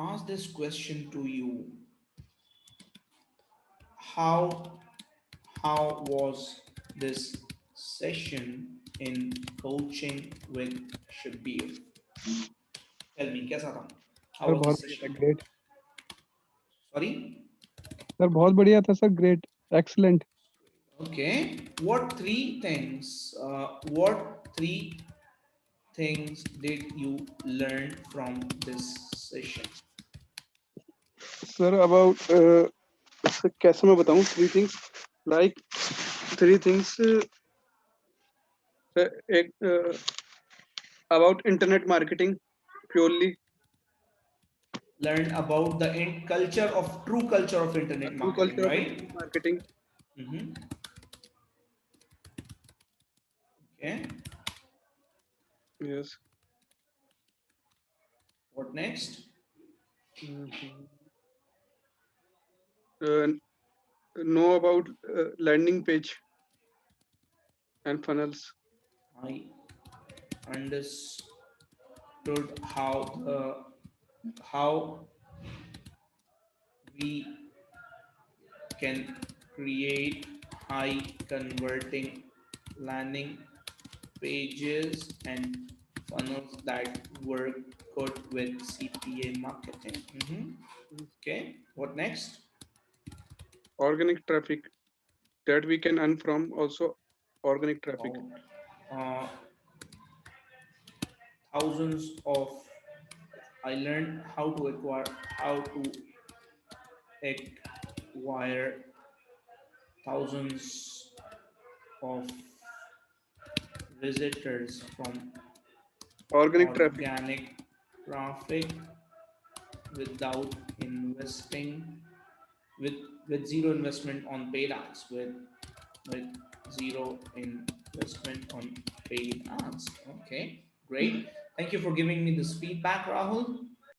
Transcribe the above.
ask this question to you. How was this session in coaching with Shabir? Tell me, कैसा था? How sir was बहुत this बढ़िया था, session? Great. Sorry? Sir बहुत बढ़िया था sir, great, excellent. Okay. What three things did you learn from this session? Sir about कैसे मैं बताऊं, three things, like three things, एक about internet marketing purely, Learn about the true culture of internet true marketing, culture of right? Internet marketing. Mm-hmm. Okay. Yes. What next? Know about landing page and funnels. I understood how we can create high converting landing pages and funnels that work good with CPA marketing. Mhm. Okay, what next? Organic traffic that we can earn from also organic traffic. About uh, thousands of I learned how to acquire thousands of visitors from Organic traffic. organic traffic without investing with with zero investment on paid ads with zero investment on paid ads. Okay, great. Thank you for giving me this feedback, Rahul.